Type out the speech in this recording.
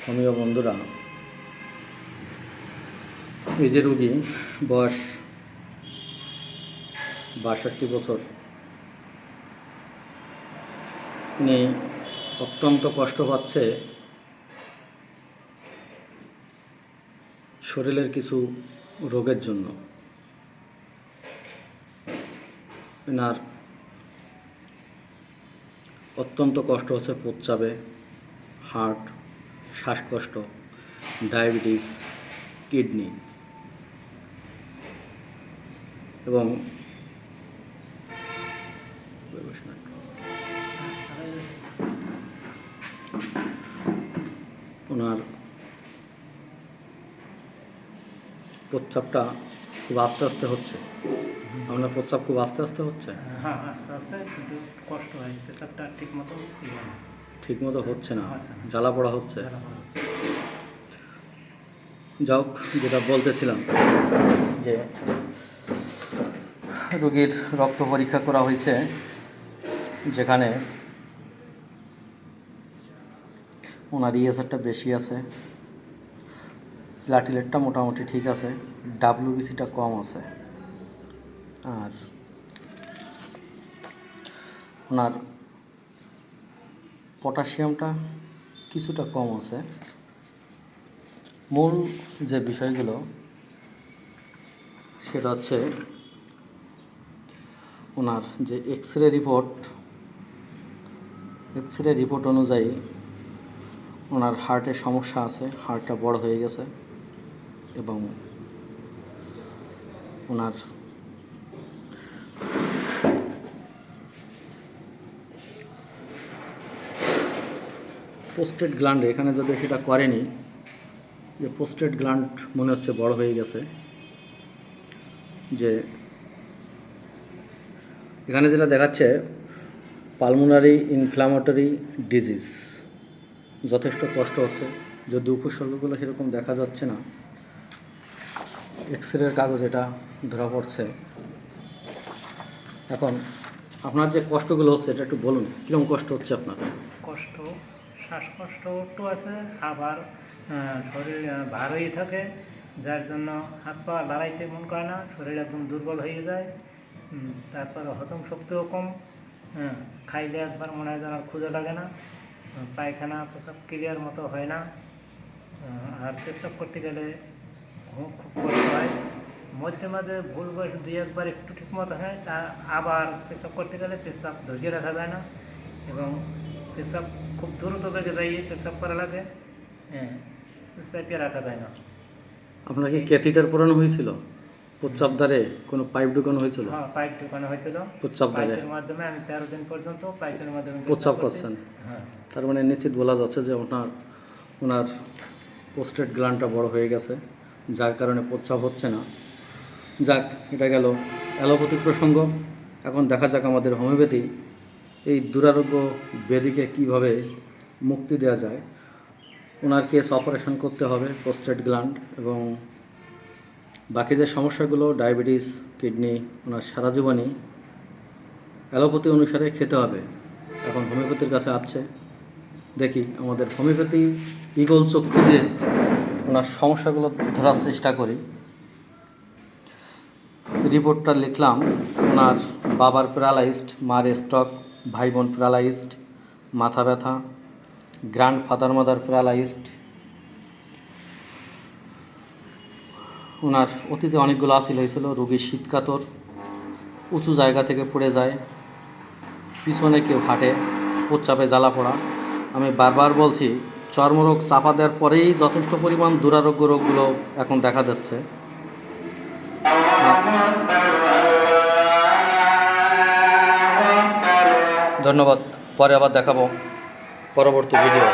Homeo বন্ধুরা, এই যে রুগী বয়স ৬২ বছর, উনি অত্যন্ত কষ্ট পাচ্ছে শরীরের কিছু রোগের জন্য। এনার অত্যন্ত কষ্ট হচ্ছে প্রস্রাবে, হার্ট, শ্বাসকষ্ট, ডায়াবেটিস, কিডনি এবং ওনার প্রস্রাবটা খুব আস্তে আস্তে হচ্ছে। আপনার প্রস্রাব খুব আস্তে আস্তে হচ্ছে? হ্যাঁ, আস্তে আস্তে, কিন্তু কষ্ট হয়। প্রস্রাবটা ঠিক মতো হচ্ছে না, জ্বালা পড়া হচ্ছে। যাক, যেটা বলতেছিলাম যে রোগীর রক্ত পরীক্ষা করা হয়েছে, যেখানে ওনার ইএসআরটা বেশি আছে, প্লাটিলেটটা মোটামুটি ঠিক আছে, ডাব্লিউবিসিটা কম আছে, আর ওনার পটাশিয়ামটা কিছুটা কম আছে। মূল যে বিষয়গুলো সেটা হচ্ছে ওনার যে এক্স রে রিপোর্ট অনুযায়ী ওনার হার্টের সমস্যা আছে, হার্টটা বড় হয়ে গেছে এবং ওনার পোস্টেট গ্ল্যান্ড, এখানে যদি সেটা করেনি, যে পোস্টেট গ্ল্যান্ড মনে হচ্ছে বড় হয়ে গেছে। যে এখানে যেটা দেখাচ্ছে পালমোনারি ইনফ্ল্যামেটরি ডিজিজ, যথেষ্ট কষ্ট হচ্ছে। যদি উপসর্গগুলো সেরকম দেখা যাচ্ছে না, এক্স রের কাগজ এটা ধরা পড়ছে। এখন আপনার যে কষ্টগুলো হচ্ছে এটা একটু বলুন, কীরকম কষ্ট হচ্ছে আপনার? কষ্ট, শ্বাসকষ্ট একটু আছে, আবার শরীর ভার হয়ে থাকে, যার জন্য হাত পা লড়াইতে মন করে না, শরীর একদম দুর্বল হয়ে যায়। তারপর হজম শক্তিও কম, খাইলে একবার মনে হয় যেন আর ক্ষুধা লাগে না, পায়খানা পেশাব ক্লিয়ার মতো হয় না, আর পেশাব করতে গেলে খুব কষ্ট হয়। মধ্যে মাঝে ভুল বয়স ২-১বার একটু ঠিক মতো হয়, তা আবার পেশাব করতে গেলে পেশাব ধরিয়ে রাখা যায় না এবং পেশাব খুব দ্রুত বেগে যাইয়ে পেশাব করা লাগে, চাপিয়ে রাখা যায় না। আপনার কি ক্যাথিটার পরানো হয়েছিল? প্রস্রাবদ্বারে কোনো পাইপ ঢুকানো হয়েছিল? হ্যাঁ, পাইপ ঢুকানো হয়েছিল। প্রস্রাবদ্বারে পাইপের মাধ্যমে আমি 13 দিন পর্যন্ত পাইপের মাধ্যমে প্রস্রাব করছেন। হ্যাঁ, তার মানে নিশ্চিত বলা যাচ্ছে যে ওনার পোস্টেট গ্ল্যান্ডটা বড় হয়ে গেছে, যার কারণে প্রস্রাব হচ্ছে না। যাক, এটা গেল অ্যালোপ্যাথি প্রসঙ্গ। এখন দেখা যাক আমাদের হোমিওপ্যাথি এই দুরারোগ্য ব্যাধিকে কীভাবে মুক্তি দেওয়া যায়। ওনার কেস অপারেশন করতে হবে পোস্টেট গ্ল্যান্ড, এবং বাকি যে সমস্যাগুলো ডায়াবেটিস, কিডনি, ওনার সারা জীবনই অ্যালোপ্যাথি অনুসারে খেতে হবে। এখন হোমিওপ্যাথির কাছে আসছে, দেখি আমাদের হোমিওপ্যাথি ইগল চক্ষু দিয়ে ওনার সমস্যাগুলো ধরার চেষ্টা করি। রিপোর্টটা লিখলাম, ওনার বাবার প্যারালাইজড, মার স্ট্রোক, ভাই বোন প্যারালাইজড, মাথা ব্যথা, মাদার প্যারালাইজড। ওনার অতীতে অনেকগুলো আসিল হয়েছিল। রোগী শীতকাতর, উঁচু জায়গা থেকে পড়ে যায়, পিছনে কেউ হাঁটে, প্রস্রাবে জ্বালা পড়া। আমি বারবার বলছি, চর্মরোগ চাপা দেওয়ার পরেই যথেষ্ট পরিমাণ দুরারোগ্য রোগগুলো এখন দেখা যাচ্ছে। ধন্যবাদ, পরে আবার দেখাবো পরবর্তী ভিডিও।